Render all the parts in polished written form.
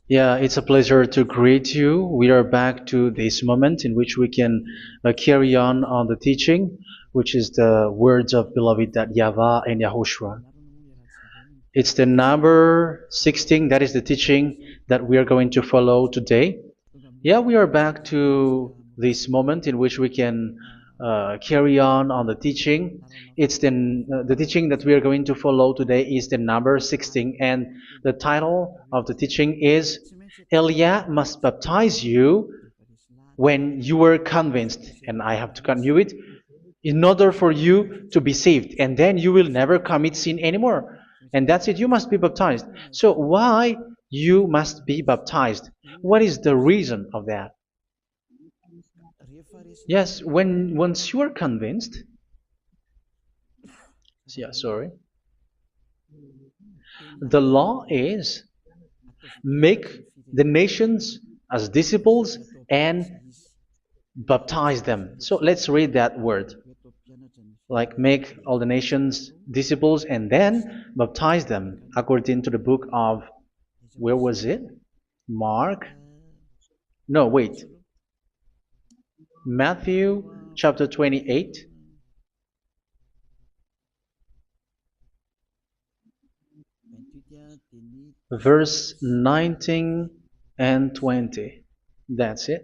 Yeah, it's a pleasure to greet you. We are back to this moment in which we can carry on the teaching, which is the words of beloved that YAHVAH and YAHOSHUA. It's the number 16, that is the teaching that we are going to follow today. Yeah, we are back to this moment in which we can carry on the teaching. It's the teaching that we are going to follow today is the number 16, and the title of the teaching is Elia must baptize you when you were convinced, and I have to continue it, in order for you to be saved, and then you will never commit sin anymore. And that's it, you must be baptized. So why you must be baptized? What is the reason of that? Yes, when once you are convinced, yeah, sorry, the law is make the nations as disciples and baptize them. So let's read that word. Like make all the nations disciples and then baptize them according to the book of, where was it? Mark? No, wait. Matthew chapter 28. Verse 19 and 20. That's it.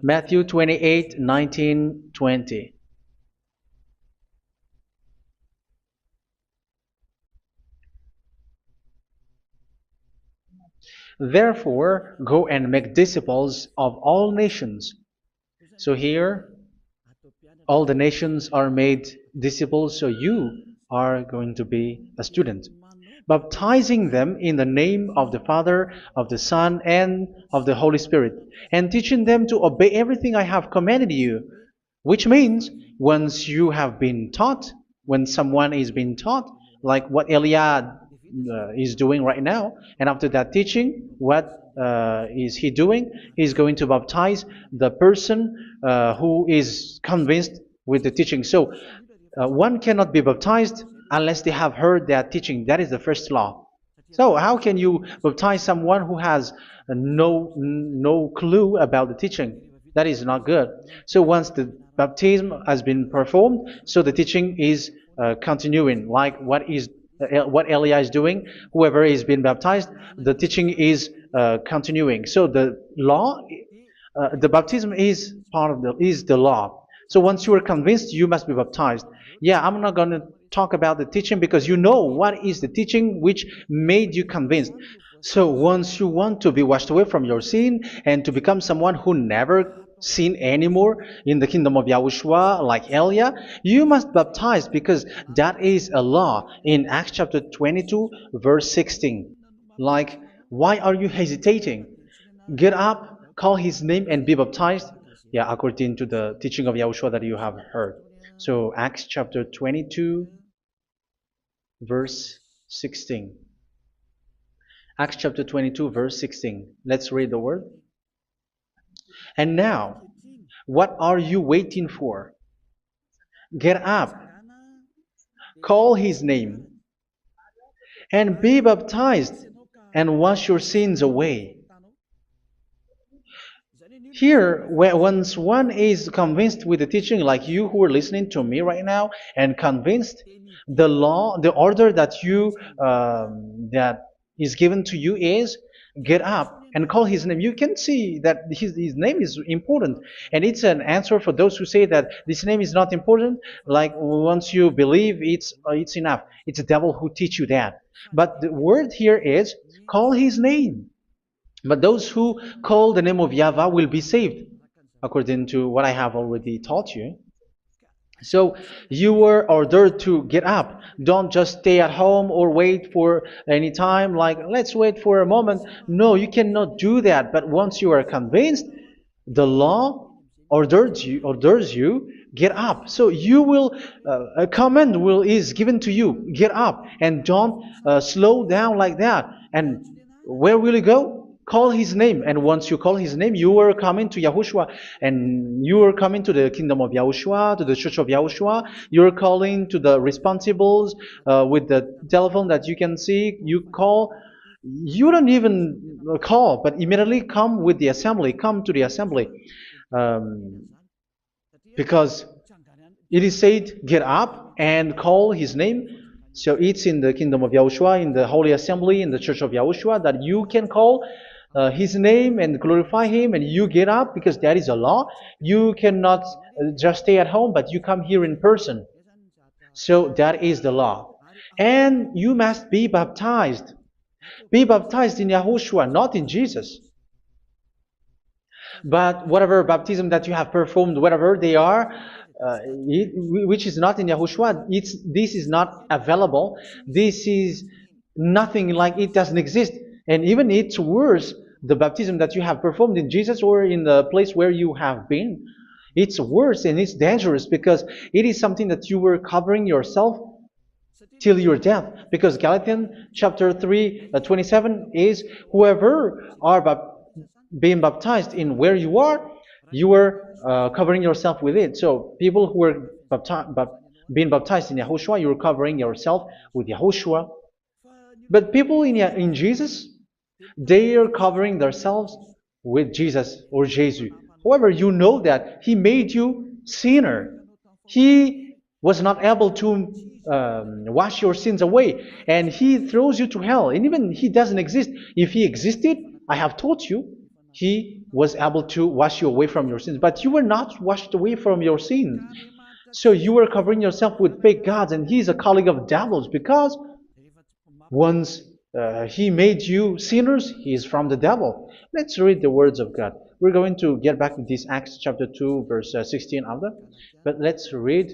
Matthew 28, 19, 20. Therefore, go and make disciples of all nations. So here, all the nations are made disciples, so you are going to be a student. Baptizing them in the name of the Father, of the Son, and of the Holy Spirit, and teaching them to obey everything I have commanded you. Which means, once you have been taught, when someone is being taught, like what Elia is doing right now, and after that teaching, what is he doing? He's going to baptize the person who is convinced with the teaching. So one cannot be baptized unless they have heard that teaching. That is the first law. So how can you baptize someone who has no clue about the teaching? That is not good. So once the baptism has been performed, so the teaching is continuing. Like what Elia is doing, whoever is being baptized, the teaching is continuing. So the law, the baptism is part of the law. So once you are convinced, you must be baptized. Yeah, I'm not going to talk about the teaching because you know what is the teaching which made you convinced. So once you want to be washed away from your sin and to become someone who never sin anymore in the kingdom of Yahushua, like Elia, you must baptize because that is a law in Acts chapter 22, verse 16. Like, why are you hesitating? Get up, call his name, and be baptized. Yeah, according to the teaching of Yahushua that you have heard. So Acts chapter 22, verse 16. Acts chapter 22, verse 16. Let's read the word. And now, what are you waiting for? Get up, call his name, and be baptized, and wash your sins away. Here, once one is convinced with the teaching, like you who are listening to me right now, and convinced, the law, the order that that is given to you is get up and call his name. You can see that his name is important, and it's an answer for those who say that this name is not important. Like once you believe, it's enough. It's the devil who teach you that. But the word here is call his name. But those who call the name of YAHVAH will be saved, according to what I have already taught you. So you were ordered to get up. Don't just stay at home or wait for any time, like let's wait for a moment. No, you cannot do that. But once you are convinced, the law orders you get up. So you will a command is given to you, get up, and don't slow down like that. And where will you go? call his name. And once you call his name, you are coming to Yahushua. And you are coming to the kingdom of Yahushua, to the church of Yahushua. You're calling to the responsibles with the telephone that you can see. You call. You don't even call, but immediately come with the assembly. Come to the assembly. Um, because it is said, get up and call his name. So it's in the kingdom of Yahushua, in the holy assembly, in the church of Yahushua, that you can call his name and glorify him, and you get up, because that is a law. You cannot just stay at home, but you come here in person. So that is the law. And you must be baptized. Be baptized in Yahushua, not in Jesus. But whatever baptism that you have performed, whatever they are, which is not in Yahushua, this is not available. This is nothing, like it doesn't exist. And even it's worse, the baptism that you have performed in Jesus or in the place where you have been. It's worse and it's dangerous, because it is something that you were covering yourself till your death. Because Galatians chapter 3, 27 is, whoever are being baptized in where you are covering yourself with it. So people who were being baptized in Yahushua, you're covering yourself with Yahushua. But people in Jesus, they are covering themselves with Jesus or Jesus. However, you know that he made you sinner. He was not able to wash your sins away, and he throws you to hell. And even he doesn't exist. If he existed, I have taught you, he was able to wash you away from your sins. But you were not washed away from your sins. So you were covering yourself with fake gods, and he's a colleague of devils, because once he made you sinners, he is from the devil. Let's read the words of God. We're going to get back to this Acts chapter 2, verse 16 after. But let's read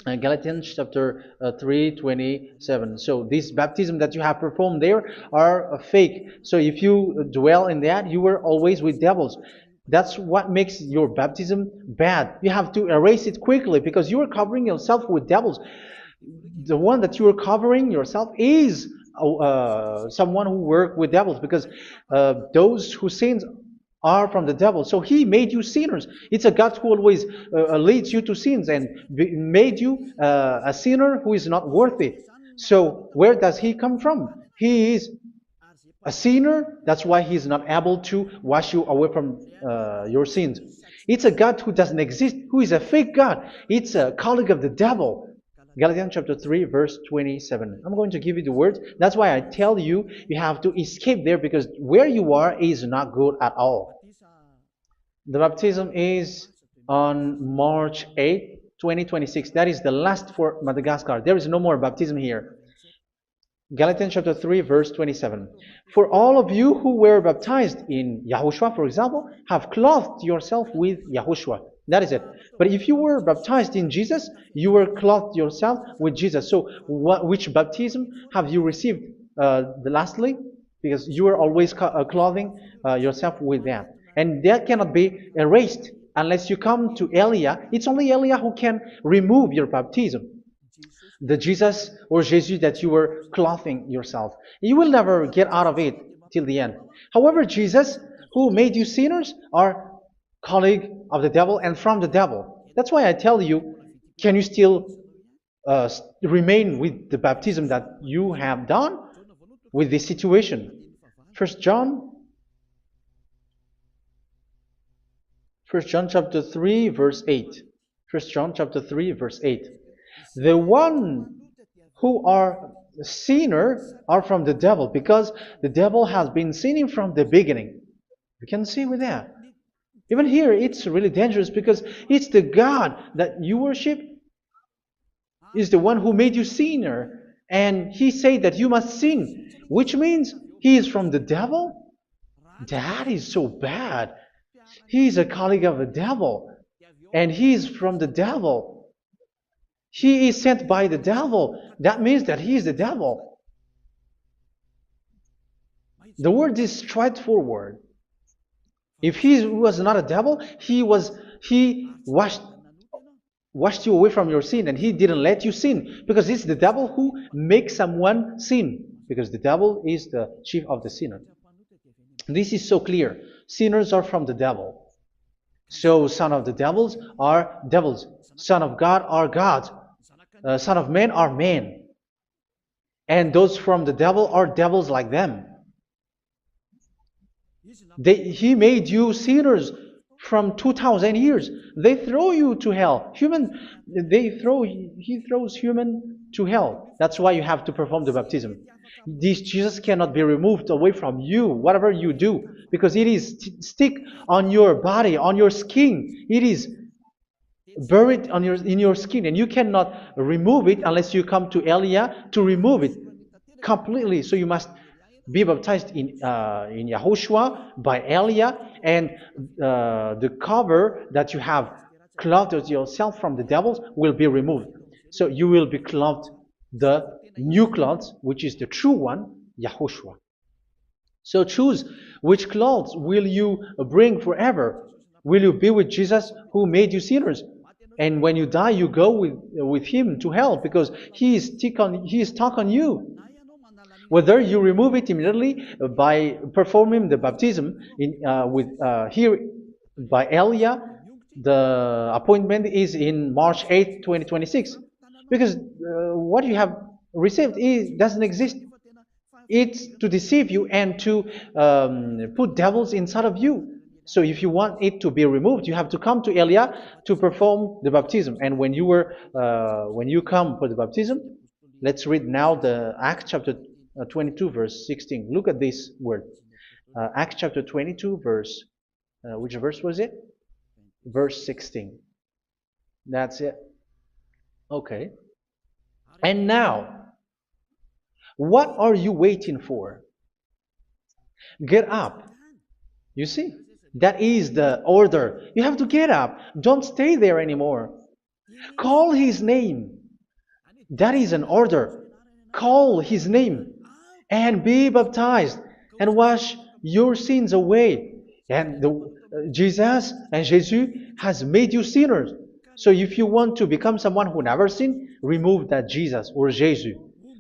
Galatians chapter 3, 27. So this baptism that you have performed there are fake. So if you dwell in that, you were always with devils. That's what makes your baptism bad. You have to erase it quickly, because you are covering yourself with devils. The one that you are covering yourself is someone who works with devils, because those who sin are from the devil. So he made you sinners. It's a God who always leads you to sins, and made you a sinner who is not worthy. So where does he come from? He is a sinner. That's why he is not able to wash you away from your sins. It's a God who doesn't exist, who is a fake God. It's a colleague of the devil. Galatians chapter 3, verse 27. I'm going to give you the words. That's why I tell you, you have to escape there, because where you are is not good at all. The baptism is on March 8, 2026. That is the last for Madagascar. There is no more baptism here. Galatians chapter 3, verse 27. For all of you who were baptized in Yahushua, for example, have clothed yourself with Yahushua. That is it. But if you were baptized in Jesus, you were clothed yourself with Jesus. So which baptism have you received lastly? Because you are always clothing yourself with that. And that cannot be erased unless you come to Eliah. It's only Eliah who can remove your baptism. The Jesus or Jesus that you were clothing yourself. You will never get out of it till the end. However, Jesus, who made you sinners, are colleague of the devil and from the devil. That's why I tell you, can you still remain with the baptism that you have done with this situation? First John chapter 3, verse 8. First John chapter 3, verse 8. The one who are sinner are from the devil, because the devil has been sinning from the beginning. You can see with that. Even here, it's really dangerous, because it's the God that you worship is the one who made you sinner. And he said that you must sin, which means he is from the devil. That is so bad. He is a colleague of the devil. And he is from the devil. He is sent by the devil. That means that he is the devil. The word is straightforward. If he was not a devil, he washed you away from your sin, and he didn't let you sin, because it's the devil who makes someone sin, because the devil is the chief of the sinner. This is so clear. Sinners are from the devil. So son of the devils are devils. Son of God are gods. Son of men are men. And those from the devil are devils like them. He made you sinners from 2,000 years. They throw you to hell. He throws human to hell. That's why you have to perform the baptism. This Jesus cannot be removed away from you, whatever you do, because it is stick on your body, on your skin. It is buried in your skin, and you cannot remove it unless you come to Elia to remove it completely. So you must be baptized in YAHOSHUA by Elia, and the cover that you have clothed yourself from the devils will be removed. So you will be clothed the new clothes, which is the true one, YAHOSHUA. So choose which clothes will you bring forever. Will you be with Jesus who made you sinners? And when you die, you go with him to hell because he is stuck on you. Whether you remove it immediately by performing the baptism here by Elia, the appointment is in March 8, 2026. Because what you have received doesn't exist. It's to deceive you and to put devils inside of you. So if you want it to be removed, you have to come to Elia to perform the baptism. And when you come for the baptism, let's read now the Acts chapter 22 verse 16. Look at this word. Acts chapter 22 verse, which verse was it? Verse 16. That's it. Okay. And now, what are you waiting for? Get up. You see, that is the order. You have to get up. Don't stay there anymore. Call his name. That is an order. Call his name and be baptized and wash your sins away. And Jesus has made you sinners. So if you want to become someone who never sinned, remove that Jesus or Jesus.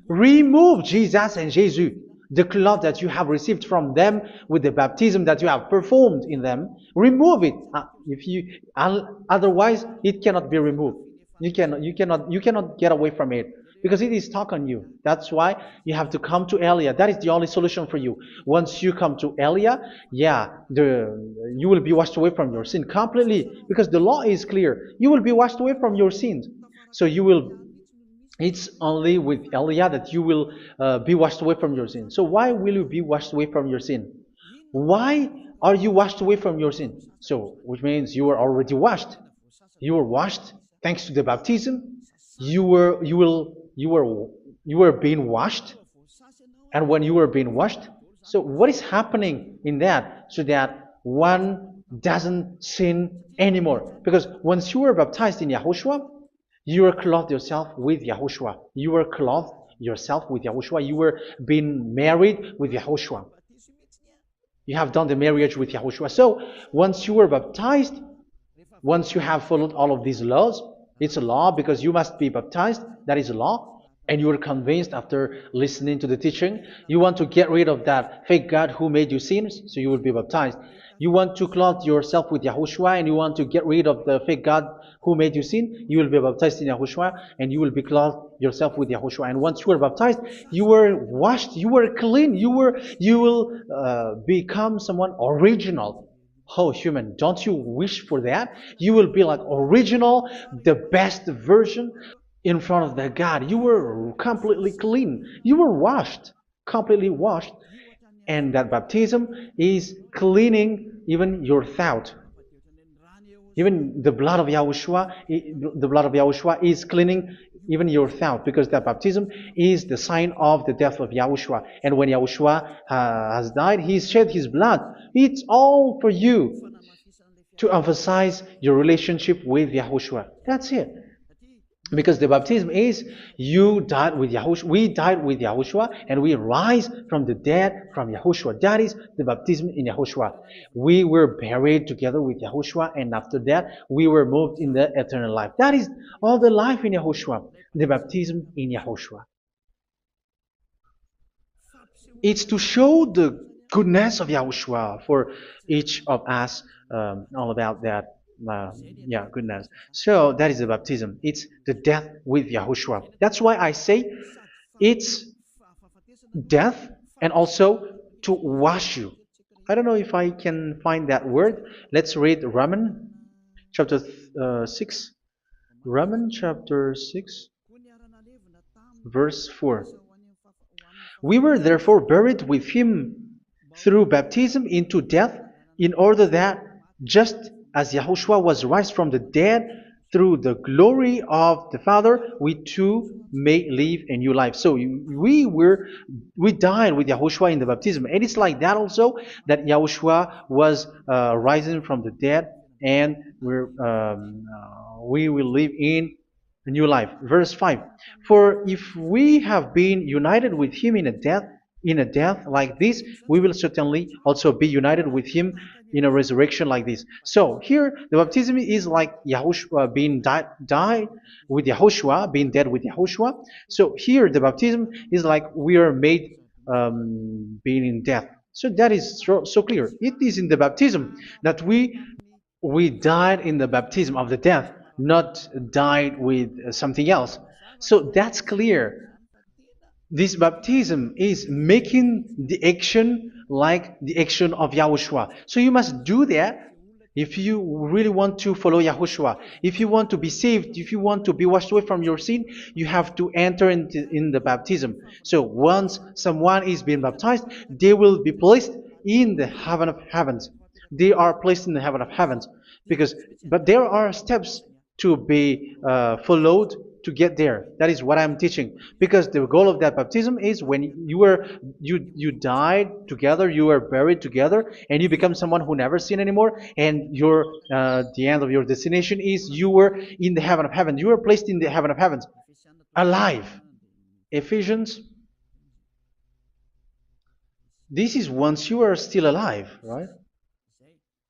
Remove Jesus and Jesus, the cloth that you have received from them with the baptism that you have performed in them. Remove it. Otherwise, it cannot be removed. You cannot get away from it because it is stuck on you. That's why you have to come to Elia. That is the only solution for you. Once you come to Elia, you will be washed away from your sin completely because the law is clear. You will be washed away from your sins. So it's only with Elia that you will be washed away from your sin. So why will you be washed away from your sin? Why are you washed away from your sin? So, which means you are already washed. You were washed thanks to the baptism. You were being washed, and when you were being washed, so what is happening in that? So that one doesn't sin anymore. Because once you were baptized in YAHOSHUA, you were clothed yourself with YAHOSHUA. You were clothed yourself with YAHOSHUA. You were being married with YAHOSHUA. You have done the marriage with YAHOSHUA. So once you were baptized, once you have followed all of these laws, it's a law because you must be baptized. That is a law. And you are convinced after listening to the teaching, you want to get rid of that fake God who made you sinners, so you will be baptized. You want to clothe yourself with YAHOSHUA and you want to get rid of the fake God who made you sin, you will be baptized in YAHOSHUA and you will be clothed yourself with YAHOSHUA. And once you are baptized, you were washed, you were clean, you will become someone original. Oh, human, don't you wish for that? You will be like original, the best version in front of the God. You were completely clean. You were washed, completely washed. And that baptism is cleaning even your thought. Even the blood of YAHOSHUA is cleaning even your thought, because that baptism is the sign of the death of YAHOSHUA. And when YAHOSHUA has died, he shed his blood. It's all for you to emphasize your relationship with YAHOSHUA. That's it. Because the baptism is you died with YAHOSHUA, we died with YAHOSHUA, and we rise from the dead from YAHOSHUA. That is the baptism in YAHOSHUA. We were buried together with YAHOSHUA, and after that we were moved in the eternal life. That is all the life in YAHOSHUA, the baptism in YAHOSHUA. It's to show the goodness of Yahushua for each of us, all about that. Uh, yeah, goodness. So that is the baptism. It's the death with Yahushua. That's why I say it's death and also to wash you. I don't know if I can find that word. Let's read Romans chapter 6. Romans chapter 6, verse 4. We were therefore buried with him through baptism into death, in order that, just as Yahushua was raised from the dead through the glory of the Father, we too may live a new life. So we died with Yahushua in the baptism, and it's like that also that Yahushua was rising from the dead, and we will live in a new life. Verse 5. For if we have been united with him in a death like this, we will certainly also be united with him in a resurrection like this. So here the baptism is like Yahushua being died with Yahushua, being dead with Yahushua. So here the baptism is like we are made being in death. So that is so clear. It is in the baptism that we died in the baptism of the death, not died with something else. So that's clear. This baptism is making the action like the action of Yahushua. So you must do that if you really want to follow Yahushua. If you want to be saved, if you want to be washed away from your sin, you have to enter in the baptism. So once someone is being baptized, they will be placed in the heaven of heavens. They are placed in the heaven of heavens, but there are steps to be followed to get there. That is what I'm teaching. Because the goal of that baptism is when you died together, you were buried together, and you become someone who never sin anymore. And the end of your destination is you were in the heaven of heaven. You were placed in the heaven of heavens, alive. Ephesians. This is once you are still alive, right?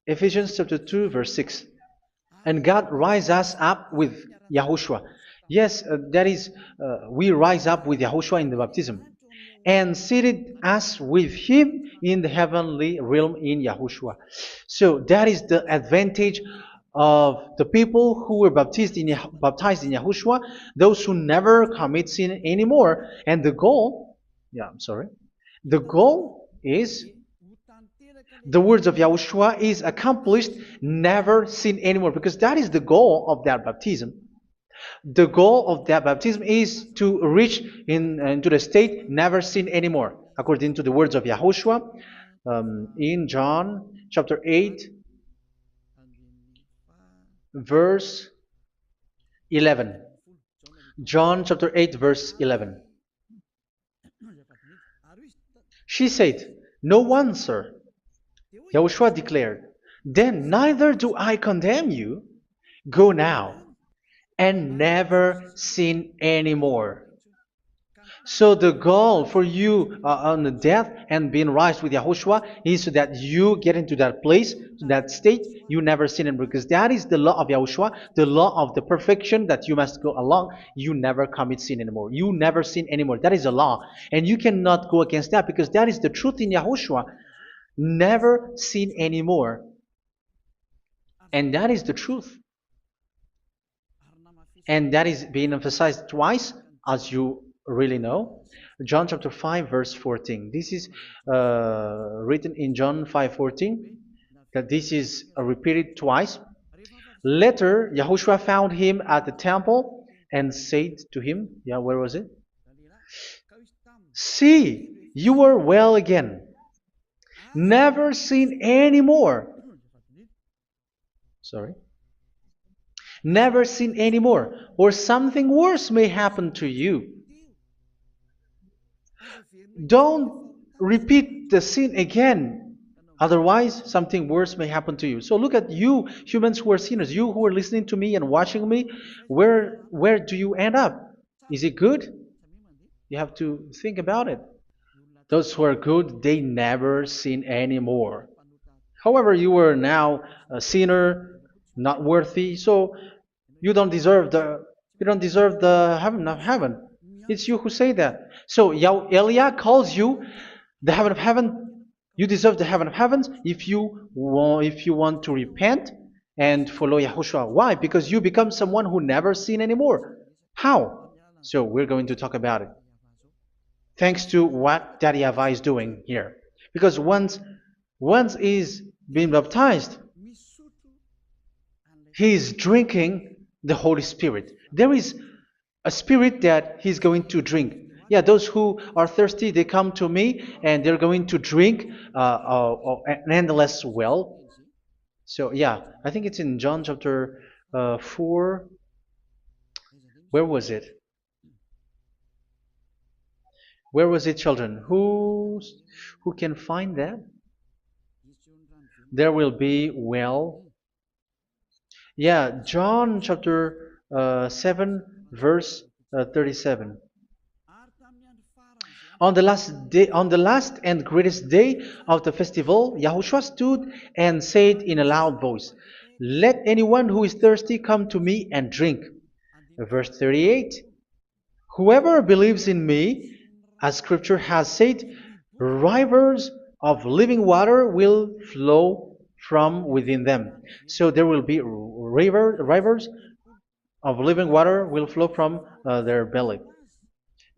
Ephesians chapter 2, verse 6. And God rise us up with Yahushua. Yes, that is, we rise up with Yahushua in the baptism. And seated us with him in the heavenly realm in Yahushua. So that is the advantage of the people who were baptized in Yahushua, those who never commit sin anymore. And the goal, the goal is the words of Yahushua is accomplished, never sin anymore, because that is the goal of that baptism. The goal of that baptism is to reach into the state never sin anymore, according to the words of Yahushua in John chapter 8, verse 11. John chapter 8, verse 11. She said, "No one, sir." Yahushua declared, "Then neither do I condemn you. Go now and never sin anymore." So the goal for you on the death and being raised with Yahushua is so that you get into that place, to that state, you never sin anymore. Because that is the law of Yahushua, the law of the perfection that you must go along. You never commit sin anymore. You never sin anymore. That is a law. And you cannot go against that because that is the truth in Yahushua. Never sin anymore. And that is the truth. And that is being emphasized twice, as you really know. John chapter 5, verse 14. This is written in John 5:14, that this is repeated twice. Later, Yahushua found him at the temple and said to him, where was it? "See, you are well again. Never sin anymore." Never sin anymore, or something worse may happen to you. Don't repeat the sin again. Otherwise, something worse may happen to you. So look at you, humans who are sinners, you who are listening to me and watching me. Where do you end up? Is it good? You have to think about it. Those who are good, they never sin anymore. However, you are now a sinner, not worthy, so you don't deserve the heaven of heaven. It's you who say that. So Eliah calls you the heaven of heaven You deserve the heaven of heavens if you want to repent and follow Yahushua. Why? Because you become someone who never sin anymore. How? So we're going to talk about it. Thanks to what Daddy YAHVAH is doing here. Because once he's been baptized, he is drinking the Holy Spirit. There is a spirit that he's going to drink. Yeah, those who are thirsty, they come to me and they're going to drink an endless well. So yeah, I think it's in John chapter 4. Where was it? Where was it, children? Who can find that? There will be well. Yeah, John chapter 7, verse 37. On the last day, on the last and greatest day of the festival, Yahushua stood and said in a loud voice, "Let anyone who is thirsty come to me and drink." Verse 38. Whoever believes in me, as Scripture has said, rivers of living water will flow from within them. So there will be rivers of living water will flow from their belly.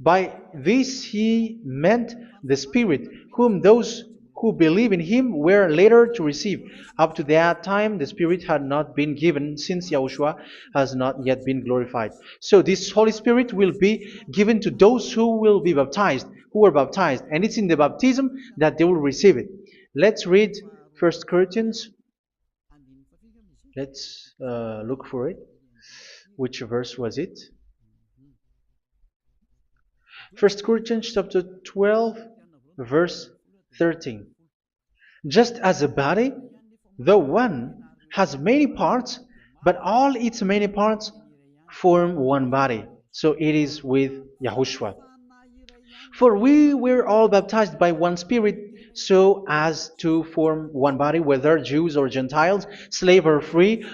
By this he meant the Spirit, whom those who believe in him were later to receive. Up to that time, the Spirit had not been given, since Yahushua has not yet been glorified. So this Holy Spirit will be given to those who will be baptized, who are baptized, and it's in the baptism that they will receive it. Let's read 1 Corinthians. Let's look for it. Which verse was it? 1 Corinthians chapter 12, verse 13. Just as a body, though one, has many parts, but all its many parts form one body. So it is with Yahushua. For we were all baptized by one Spirit, so as to form one body, whether Jews or Gentiles, slave or free,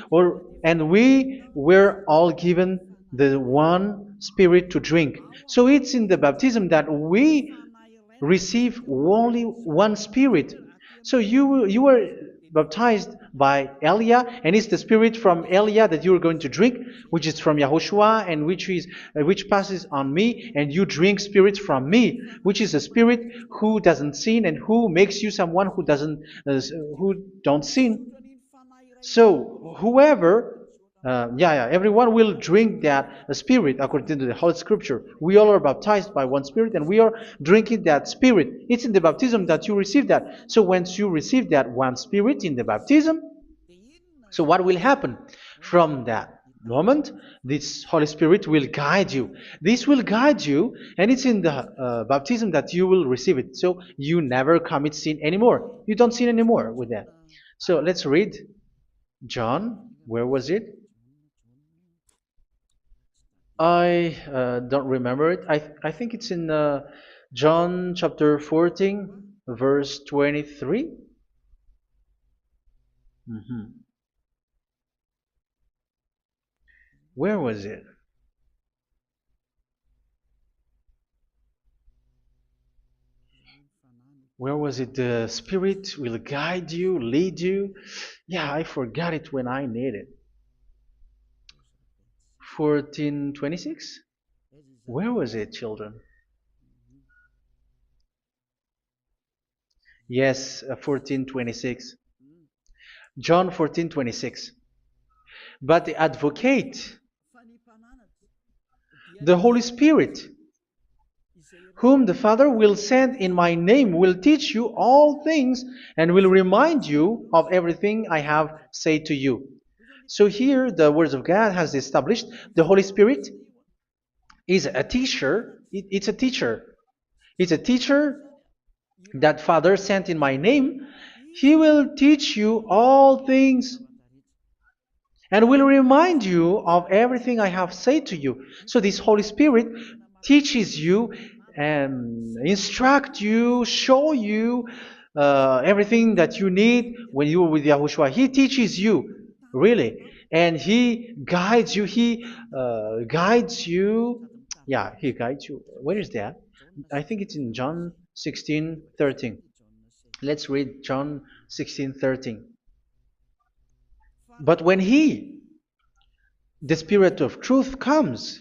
and we were all given the one Spirit to drink. So it's in the baptism that we receive only one Spirit. So you were baptized by Elia, and it's the Spirit from Elia that you are going to drink, which is from Yahushua, and which passes on me, and you drink Spirit from me, which is a Spirit who doesn't sin and who makes you someone who don't sin. So everyone will drink that Spirit according to the Holy Scripture. We all are baptized by one Spirit, and we are drinking that Spirit. It's in the baptism that you receive that. So once you receive that one Spirit in the baptism, so what will happen? From that moment, this Holy Spirit will guide you. This will guide you, and it's in the baptism that you will receive it. So you never commit sin anymore. You don't sin anymore with that. So let's read John. Where was it? I don't remember it. I think it's in John chapter 14, verse 23. Where was it? Where was it? The Spirit will guide you, lead you. Yeah, I forgot it when I need it. 14:26? Where was it, children? Yes, 14:26. John 14:26. But the advocate, the Holy Spirit, whom the Father will send in my name, will teach you all things and will remind you of everything I have said to you. So here the words of God has established the Holy Spirit is a teacher. It's a teacher. It's a teacher that Father sent in my name. He will teach you all things and will remind you of everything I have said to you. So this Holy Spirit teaches you and instruct you, show you everything that you need when you are with Yahushua. He teaches you, really, and He guides you. He guides you. Yeah, He guides you. Where is that? I think it's in John 16:13. Let's read John 16:13. But when He, the Spirit of truth, comes,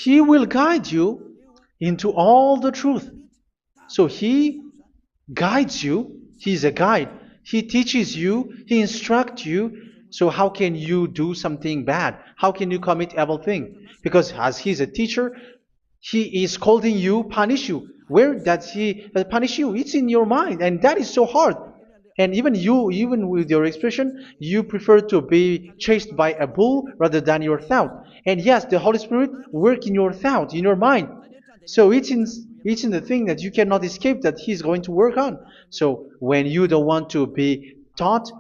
He will guide you into all the truth. So He guides you. He's a guide. He teaches you. He instructs you. So how can you do something bad? How can you commit evil thing? Because as He's a teacher, He is scolding you, punish you. Where does He punish you? It's in your mind, and that is so hard. And even you, even with your expression, you prefer to be chased by a bull rather than your thought. And yes, the Holy Spirit work in your thought, in your mind. So it's in the thing that you cannot escape that He's going to work on. So when you don't want to be taught,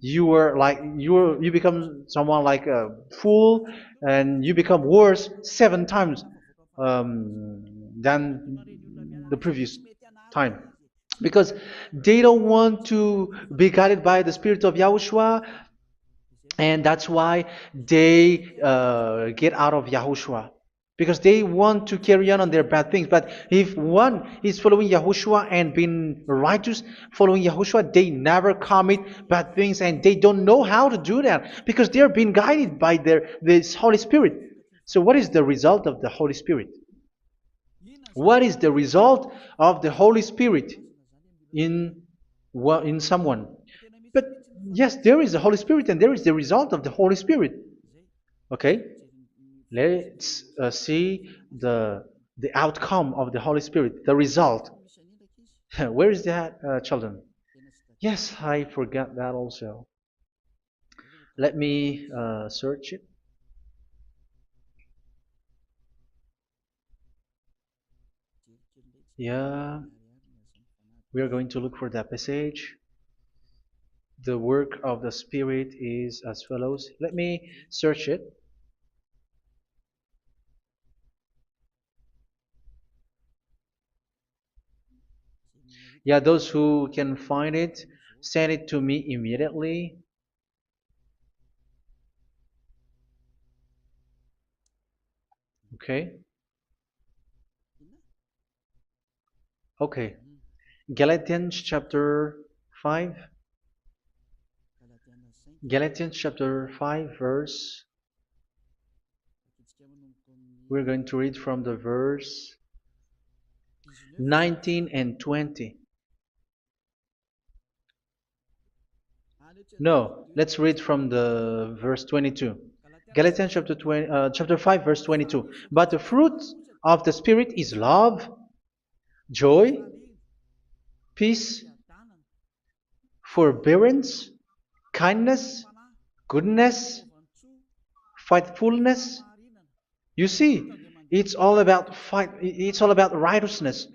you become someone like a fool, and you become worse 7 times than the previous time, because they don't want to be guided by the Spirit of Yahushua, and that's why they get out of Yahushua, because they want to carry on their bad things. But if one is following Yahushua and being righteous, following Yahushua, they never commit bad things, and they don't know how to do that because they are being guided by this Holy Spirit. So what is the result of the Holy Spirit? What is the result of the Holy Spirit in in someone? But yes, there is the Holy Spirit, and there is the result of the Holy Spirit. Okay, let's see the outcome of the Holy Spirit, the result. Where is that, children? Yes, I forgot that also. Let me search it. Yeah, we are going to look for that passage. The work of the Spirit is as follows. Let me search it. Yeah, those who can find it, send it to me immediately. Okay. Okay. Galatians chapter 5. Galatians chapter 5 verse. We're going to read from the verse 19 and 20. No, let's read from the verse 22. Galatians chapter 5 verse 22. But the fruit of the Spirit is love, joy, peace, forbearance, kindness, goodness, faithfulness. You see, it's all about righteousness,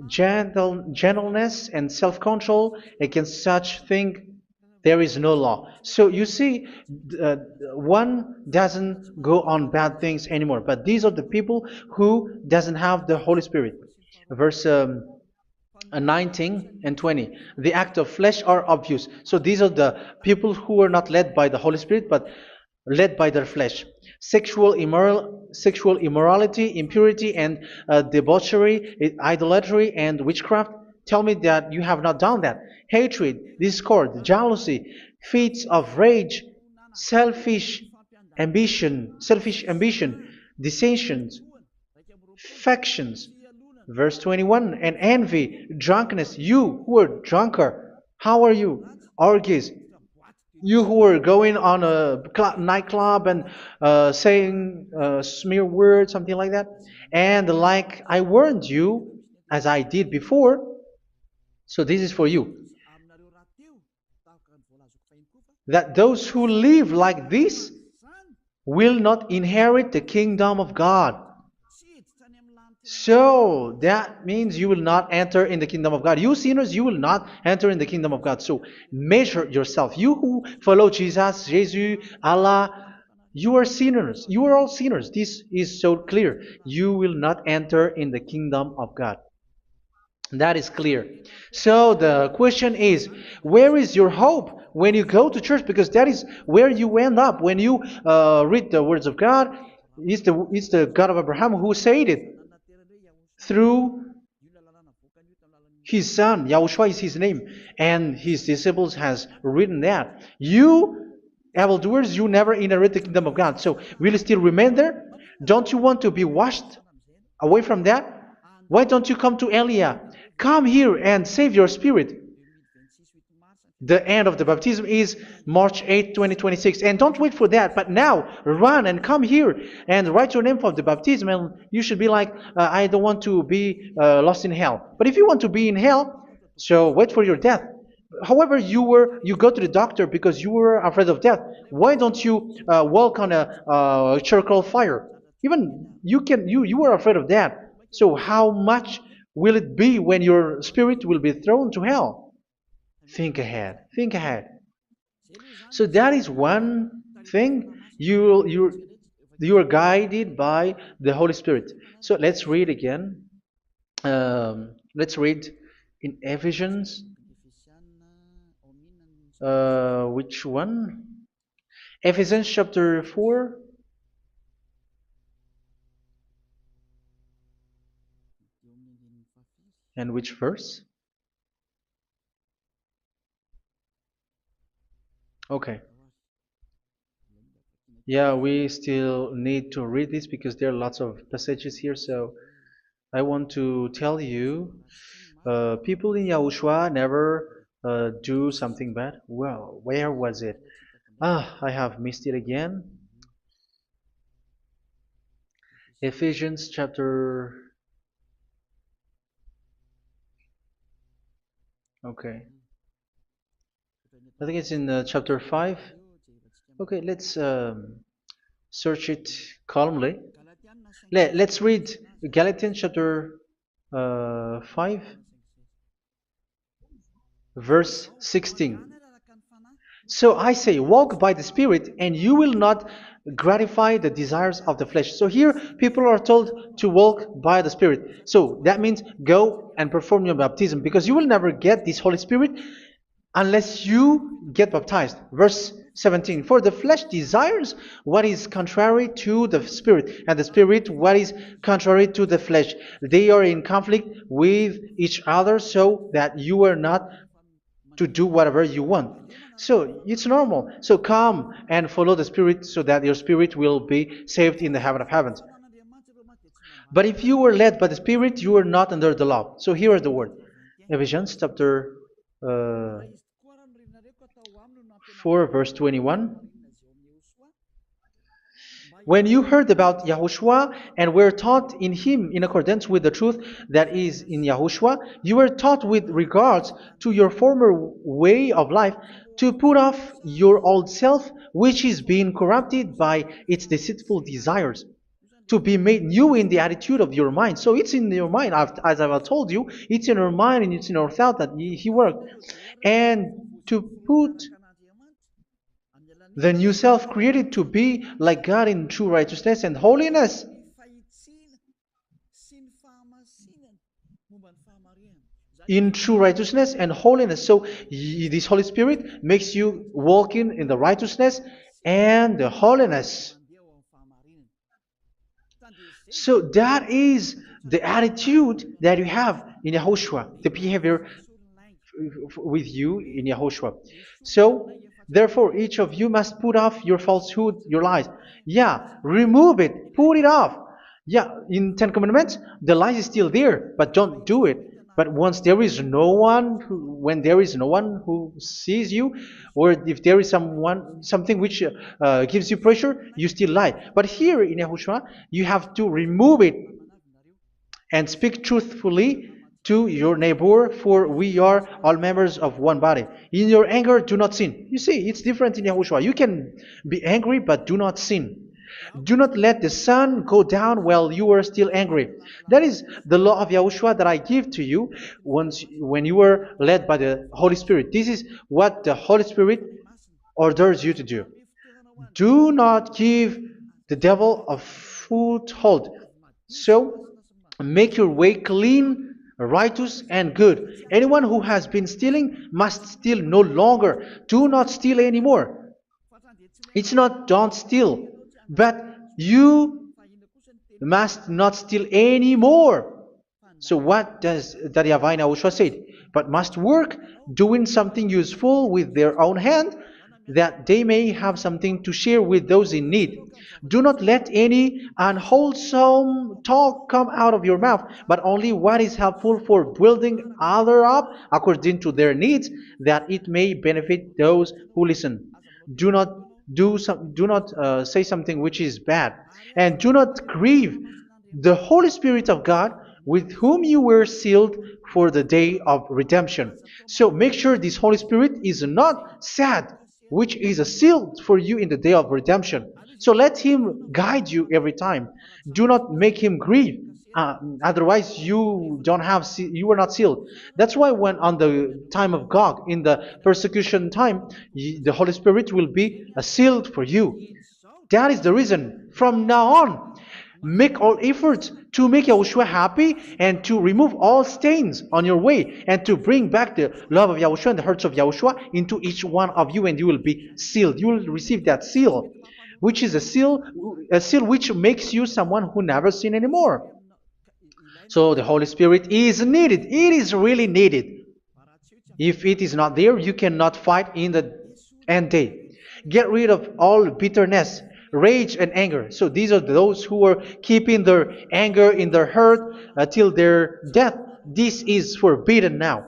gentleness, and self-control. Against such thing there is no law. So you see, one doesn't go on bad things anymore. But these are the people who doesn't have the Holy Spirit. Verse 19 and 20. The act of flesh are obvious. So these are the people who are not led by the Holy Spirit, but led by their flesh. Sexual immorality, impurity, and debauchery, idolatry, and witchcraft. Tell me that you have not done that. Hatred, discord, jealousy, fits of rage, selfish ambition, dissensions, factions. Verse 21, and envy, drunkenness. You who are drunkard, how are you? Orgies. You who are going on a nightclub and saying smear words, something like that. And like I warned you, as I did before, so this is for you, that those who live like this will not inherit the kingdom of God. So that means you will not enter in the kingdom of God. You sinners, you will not enter in the kingdom of God. So measure yourself. You who follow Jesus, Allah, you are sinners. You are all sinners. This is so clear. You will not enter in the kingdom of God. That is clear. So the question is, where is your hope when you go to church? Because that is where you end up when you read the words of God. It's the God of Abraham who said it. Through His son, Yahushua is his name, and his disciples has written that. You, evildoers, you never inherit the kingdom of God. So will you still remain there? Don't you want to be washed away from that? Why don't you come to Elia? Come here and save your spirit. The end of the baptism is March 8th, 2026. And don't wait for that, but now run and come here and write your name for the baptism. And you should be like, I don't want to be lost in hell. But if you want to be in hell, so wait for your death. However, you go to the doctor because you were afraid of death. Why don't you walk on a charcoal fire? Even you were afraid of that. So how much will it be when your spirit will be thrown to hell? Think ahead. Think ahead. So that is one thing. You are guided by the Holy Spirit. So let's read again. Let's read in Ephesians. Which one? Ephesians chapter 4. And which verse? Okay. Yeah, we still need to read this because there are lots of passages here. So I want to tell you, people in Yahushua never do something bad. Well, where was it? I have missed it again. Ephesians chapter. Okay. I think it's in chapter 5. Okay, let's search it calmly. Let's read Galatians chapter 5, verse 16. So I say, walk by the Spirit, and you will not gratify the desires of the flesh. So here, people are told to walk by the Spirit. So that means go and perform your baptism, because you will never get this Holy Spirit unless you get baptized. Verse 17. For the flesh desires what is contrary to the Spirit, and the Spirit what is contrary to the flesh. They are in conflict with each other, so that you are not to do whatever you want. So it's normal. So come and follow the Spirit so that your spirit will be saved in the heaven of heavens. But if you were led by the Spirit, you are not under the law. So here is the word. Ephesians chapter 4, verse 21. When you heard about Yahushua and were taught in him in accordance with the truth that is in Yahushua, you were taught with regards to your former way of life to put off your old self, which is being corrupted by its deceitful desires, to be made new in the attitude of your mind. So it's in your mind, as I've told you, it's in your mind and it's in your thought that he worked. And to put the new self created to be like God in true righteousness and holiness. In true righteousness and holiness. So this Holy Spirit makes you walking in the righteousness and the holiness. So that is the attitude that you have in Yahushua, the behavior with you in Yahushua. So therefore, each of you must put off your falsehood, your lies. Yeah, remove it, put it off. Yeah, in Ten Commandments, the lies is still there, but don't do it. But once there is no one, when there is no one who sees you, or if there is something which gives you pressure, you still lie. But here in Yahushua, you have to remove it and speak truthfully to your neighbor, for we are all members of one body. In your anger, do not sin. You see, it's different in Yahushua. You can be angry, but do not sin. Do not let the sun go down while you are still angry. That is the law of Yahushua that I give to you when you were led by the Holy Spirit. This is what the Holy Spirit orders you to do. Do not give the devil a foothold. So, make your way clean, righteous, and good. Anyone who has been stealing must steal no longer. Do not steal anymore. It's not don't steal, but you must not steal anymore. So what does Daddy Yahweh and YAHOSHUA say? But must work doing something useful with their own hand, that they may have something to share with those in need. Do not let any unwholesome talk come out of your mouth, but only what is helpful for building others up according to their needs, that it may benefit those who listen. Do not do not say something which is bad, and do not grieve the Holy Spirit of God, with whom you were sealed for the day of redemption. So make sure this Holy Spirit is not sad, which is a seal for you in the day of redemption. So let Him guide you every time. Do not make Him grieve. Otherwise, you don't have you are not sealed. That's why when on the time of God, in the persecution time, the Holy Spirit will be a sealed for you. That is the reason. From now on, make all efforts to make Yahushua happy and to remove all stains on your way and to bring back the love of Yahushua and the hearts of Yahushua into each one of you, and you will be sealed. You will receive that seal, which is a seal which makes you someone who never sin anymore. So the Holy Spirit is needed. It is really needed. If it is not there, you cannot fight in the end day. Get rid of all bitterness, rage, and anger. So these are those who are keeping their anger in their heart till their death. This is forbidden now.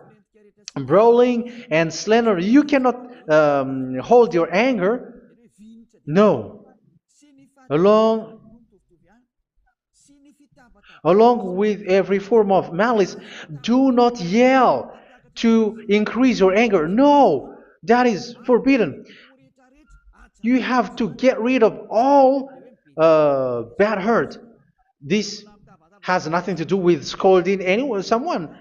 Brawling and slander. You cannot hold your anger. No. Along Along with every form of malice, do not yell to increase your anger. No, that is forbidden. You have to get rid of all bad hurt. This has nothing to do with scolding anyone, someone.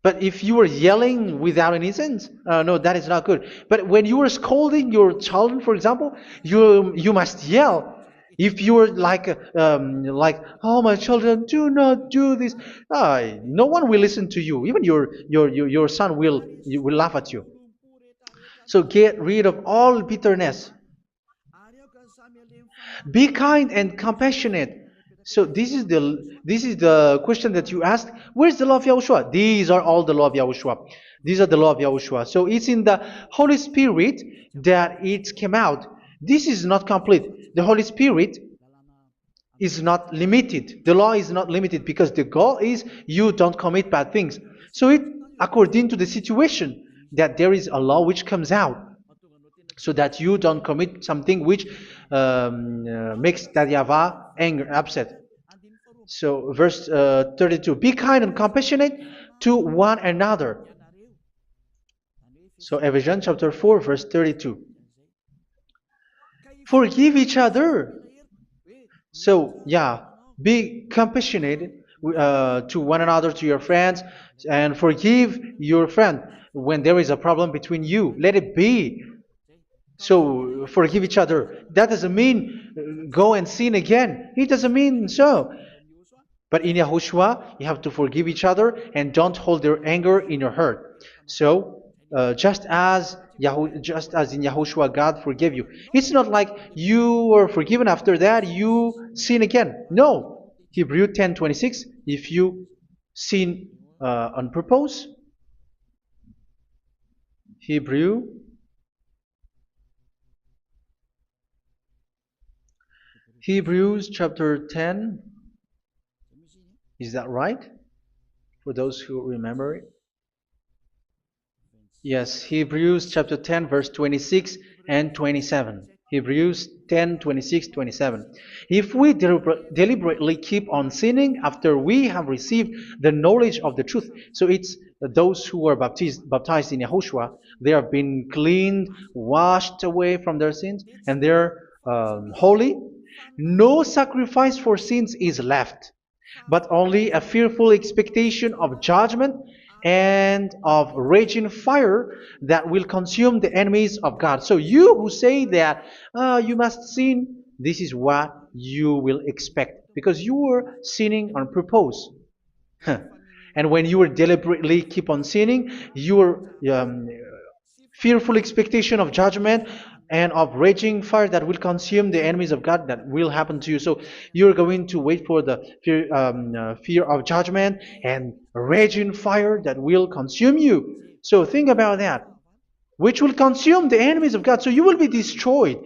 But if you are yelling without any sense, no, that is not good. But when you are scolding your children, for example, you must yell. If you are like, oh my children, do not do this, no one will listen to you. Even your son will laugh at you. So get rid of all bitterness. Be kind and compassionate. So this is the question that you asked. Where's the law of Yahushua? These are all the law of Yahushua. These are the law of Yahushua. So it's in the Holy Spirit that it came out. This is not complete. The Holy Spirit is not limited. The law is not limited because the goal is you don't commit bad things. So it according to the situation that there is a law which comes out, so that you don't commit something which makes that YAHVAH angry, upset. So verse 32, be kind and compassionate to one another. So Ephesians chapter 4 verse 32. Forgive each other. So yeah, be compassionate to one another, to your friends, and forgive your friend when there is a problem between you. Let it be. So forgive each other. That doesn't mean go and sin again. It doesn't mean so. But in Yahushua, you have to forgive each other and don't hold their anger in your heart. So just as in Yahushua, God forgave you. It's not like you were forgiven after that you sin again. No. Hebrew 10:26. If you sin on purpose, Hebrews chapter 10. Is that right? For those who remember it? Yes, Hebrews chapter 10 verse 26 and 27. Hebrews 10, 26, 27. If we deliberately keep on sinning after we have received the knowledge of the truth, so it's those who are baptized in Yahushua, they have been cleaned, washed away from their sins, and they're holy. No sacrifice for sins is left, but only a fearful expectation of judgment and of raging fire that will consume the enemies of God. So you who say that you must sin, this is what you will expect, because you were sinning on purpose. And when you deliberately keep on sinning, your fearful expectation of judgment and of raging fire that will consume the enemies of God that will happen to you. So you're going to wait for the fear of judgment and raging fire that will consume you. So think about that, which will consume the enemies of God. So you will be destroyed.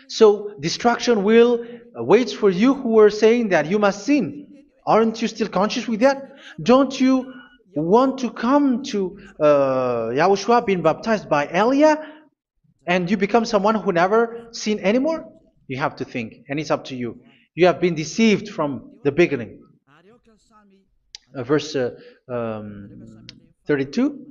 So destruction will wait for you who are saying that you must sin. Aren't you still conscious with that? Don't you want to come to Yahushua being baptized by Elia and you become someone who never sin anymore? You have to think, and it's up to you. You have been deceived from the beginning. Verse 32.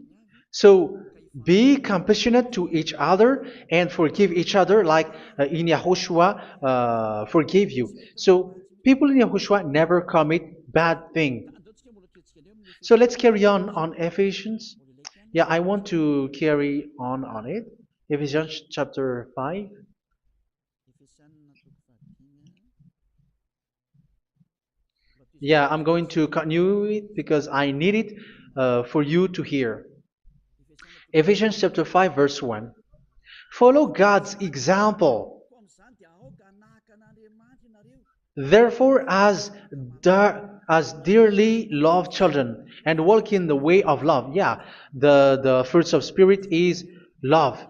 So be compassionate to each other and forgive each other like in Yahushua forgave you. So people in Yahushua never commit bad thing. So let's carry on Ephesians. Yeah, I want to carry on it. Ephesians chapter 5. Yeah, I'm going to continue it because I need it for you to hear. Ephesians chapter 5 verse 1. Follow God's example. Therefore, as dearly loved children, and walk in the way of love. Yeah, the fruits of spirit is love.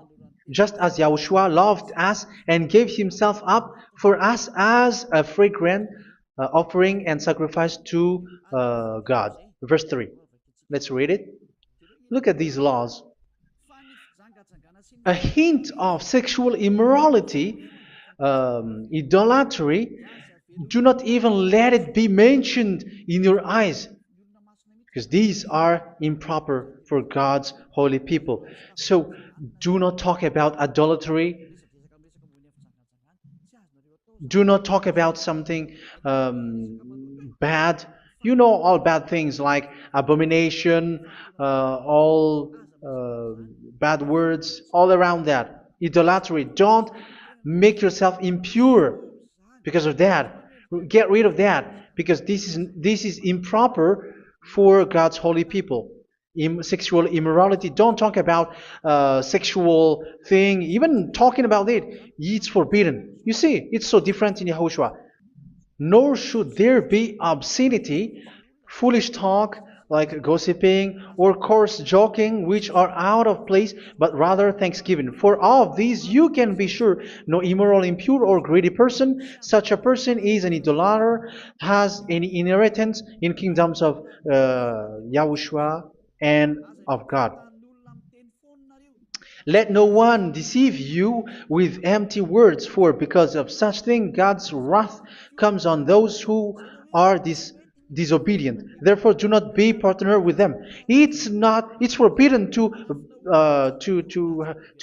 Just as Yahushua loved us and gave himself up for us as a fragrant offering and sacrifice to God. Verse 3. Let's read it. Look at these laws. A hint of sexual immorality, idolatry, do not even let it be mentioned in your eyes, because these are improper for God's holy people. So do not talk about idolatry. Do not talk about something bad. You know all bad things like abomination, all bad words, all around that. Idolatry. Don't make yourself impure because of that. Get rid of that because this is improper for God's holy people. Sexual immorality. Don't talk about sexual thing. Even talking about it's forbidden. You see, it's so different in Yahushua. Nor should there be obscenity, foolish talk like gossiping or coarse joking, which are out of place, but rather thanksgiving. For of these you can be sure: no immoral, impure, or greedy person, such a person is an idolater, has any inheritance in kingdoms of Yahushua and of God. Let no one deceive you with empty words, for because of such thing God's wrath comes on those who are disobedient. Therefore, do not be partner with them. It's forbidden to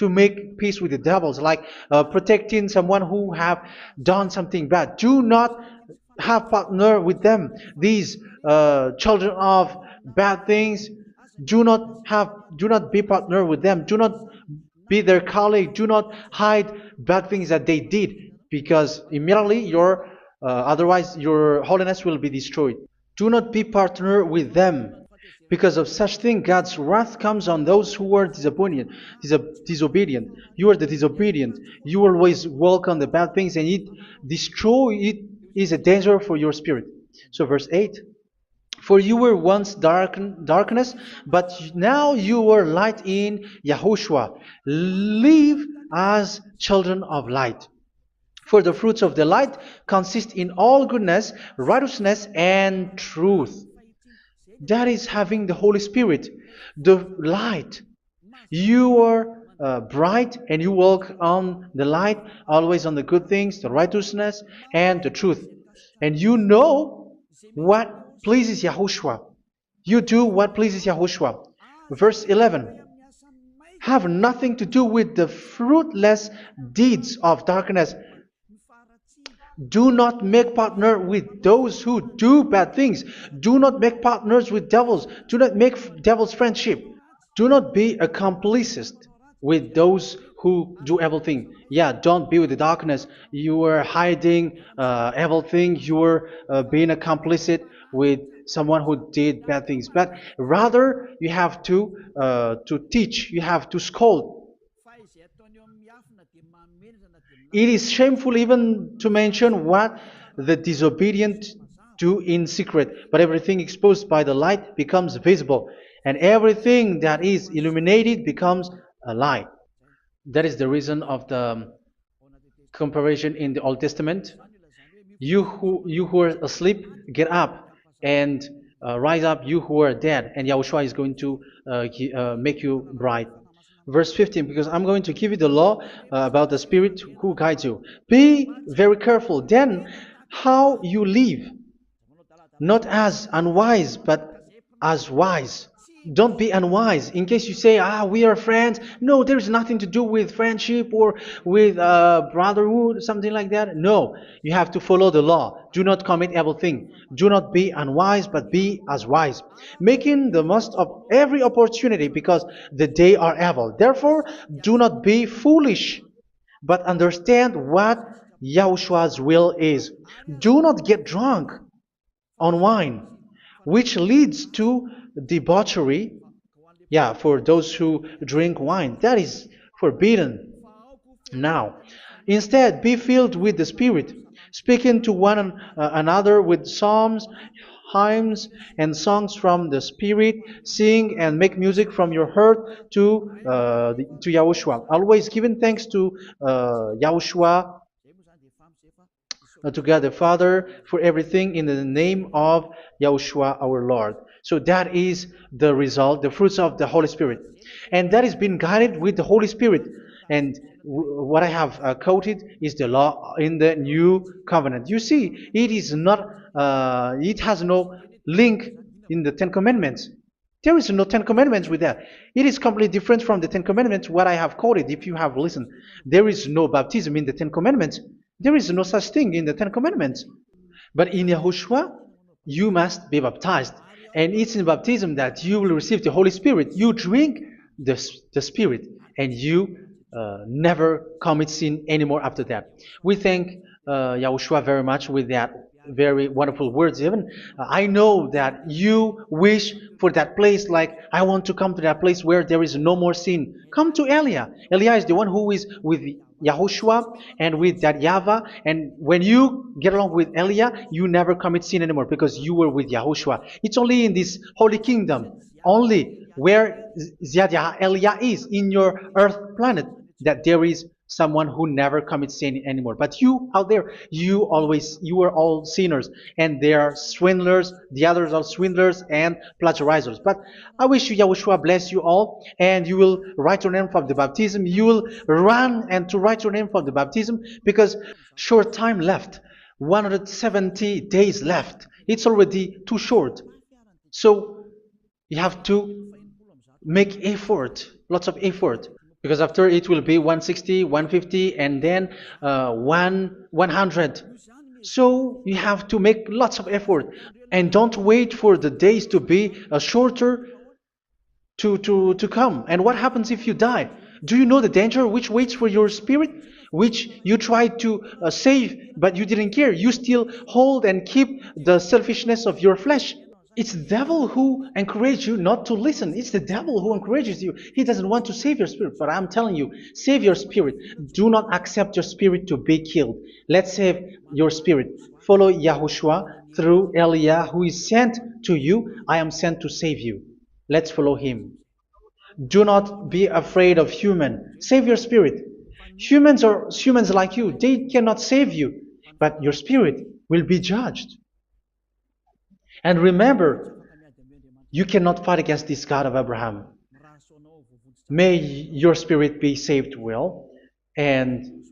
make peace with the devils, like protecting someone who have done something bad. Do not have partner with them. These children of bad things, do not be partner with them. Do not be their colleague. Do not hide bad things that they did, because immediately otherwise your holiness will be destroyed. Do not be partner with them. Because of such thing, God's wrath comes on those who are disobedient. You are the disobedient. You always walk on the bad things, and it is a danger for your spirit. So verse 8. For you were once darkness, but now you are light in Yahushua. Live as children of light. For the fruits of the light consist in all goodness, righteousness, and truth. That is having the Holy Spirit, the light. You are bright and you walk on the light, always on the good things, the righteousness, and the truth. And you know what pleases Yahushua. You do what pleases Yahushua. Verse 11. Have nothing to do with the fruitless deeds of darkness. Do not make partner with those who do bad things. Do not make partners with devils. Do not make devil's friendship. Do not be accomplices with those who do evil things. Yeah, don't be with the darkness. You are hiding evil things. You are being a complicit with someone who did bad things. But rather, you have to teach. You have to scold. It is shameful even to mention what the disobedient do in secret, but everything exposed by the light becomes visible, and everything that is illuminated becomes a light. That is the reason of the comparison in the Old Testament. You who are asleep, get up and rise up, you who are dead, and Yahushua is going to make you bright. Verse 15, because I'm going to give you the law about the Spirit who guides you. Be very careful then how you live, not as unwise, but as wise. Don't be unwise. In case you say, we are friends. No, there's nothing to do with friendship or with brotherhood, something like that. No, you have to follow the law. Do not commit evil thing. Do not be unwise, but be as wise, making the most of every opportunity because the day are evil. Therefore, do not be foolish, but understand what Yahushua's will is. Do not get drunk on wine, which leads to debauchery. Yeah, for those who drink wine, that is forbidden now. Instead, be filled with the Spirit, speaking to one another with psalms, hymns, and songs from the Spirit. Sing and make music from your heart to Yahushua. Always giving thanks to Yahushua to God the Father for everything in the name of Yahushua our Lord. So that is the result, the fruits of the Holy Spirit. And that is being guided with the Holy Spirit. And what I have quoted is the law in the new covenant. You see, it is not, it has no link in the Ten Commandments. There is no Ten Commandments with that. It is completely different from the Ten Commandments, what I have quoted, if you have listened. There is no baptism in the Ten Commandments. There is no such thing in the Ten Commandments. But in Yahushua, you must be baptized. And it's in baptism that you will receive the Holy Spirit. You drink the Spirit, and you never commit sin anymore after that. We thank Yahushua very much with that very wonderful words. Even I know that you wish for that place, like I want to come to that place where there is no more sin. Come to Elia. Elia is the one who is with Yahushua and with that YAHVAH, and when you get along with Elia, you never commit sin anymore because you were with Yahushua. It's only in this holy kingdom, only where Ziad Elia is in your earth planet, that there is someone who never commits sin anymore. But you out there, you are all sinners, and they are swindlers. The others are swindlers and plagiarizers. But I wish you, Yahushua, bless you all, and you will write your name from the baptism. You will run and to write your name from the baptism, because short time left, 170 days left. It's already too short. So you have to make effort, lots of effort, because after it will be 160, 150, and then 100. So you have to make lots of effort, and don't wait for the days to be shorter to come. And what happens if you die? Do you know the danger which waits for your spirit, which you tried to save, but you didn't care? You still hold and keep the selfishness of your flesh. It's the devil who encourages you not to listen. It's the devil who encourages you. He doesn't want to save your spirit. But I'm telling you, save your spirit. Do not accept your spirit to be killed. Let's save your spirit. Follow Yahushua through Elia, who is sent to you. I am sent to save you. Let's follow him. Do not be afraid of human. Save your spirit. Humans are humans like you. They cannot save you. But your spirit will be judged. And remember, you cannot fight against this God of Abraham. May your spirit be saved well and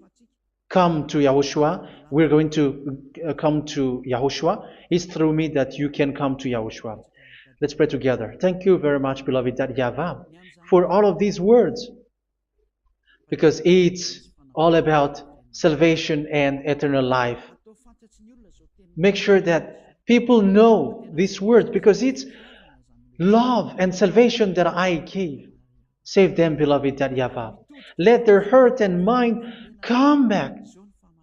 come to Yahushua. We're going to come to Yahushua. It's through me that you can come to Yahushua. Let's pray together. Thank you very much, beloved YAHVAH, for all of these words, because it's all about salvation and eternal life. Make sure that people know these words, because it's love and salvation that I gave. Save them, beloved YAHVAH. Let their heart and mind come back,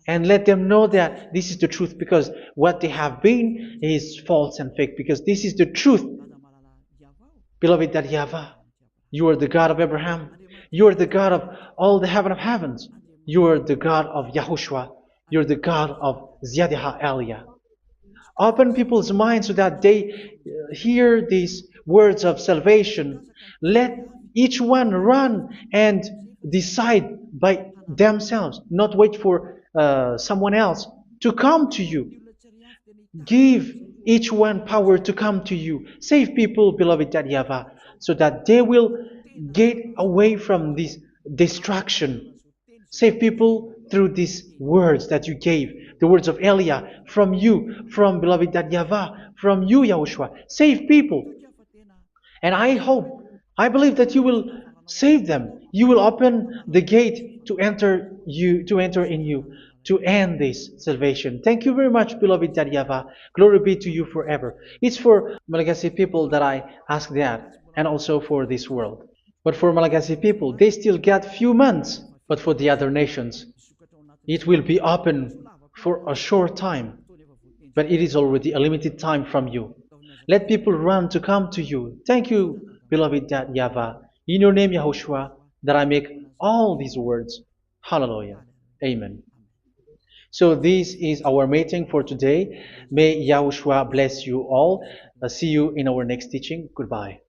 and let them know that this is the truth, because what they have been is false and fake, because this is the truth. Beloved YAHVAH, you are the God of Abraham. You are the God of all the heaven of heavens. You are the God of Yahushua. You're the God of Ziyadha Aliyah. Open people's minds so that they hear these words of salvation. Let each one run and decide by themselves, not wait for someone else to come to you. Give each one power to come to you. Save people, beloved YAHVAH, so that they will get away from this distraction. Save people through these words that you gave, the words of Elia, from you, from beloved YAHVAH, from you, Yahushua. Save people. And I hope, I believe that you will save them. You will open the gate to enter in you, to end this salvation. Thank you very much, beloved YAHVAH. Glory be to you forever. It's for Malagasy people that I ask that, and also for this world. But for Malagasy people, they still get few months. But for the other nations, it will be open for a short time. But it is already a limited time from you. Let people run to come to you. Thank you, beloved YAHVAH. In your name, Yahushua, that I make all these words. Hallelujah. Amen. So this is our meeting for today. May Yahushua bless you all. See you in our next teaching. Goodbye.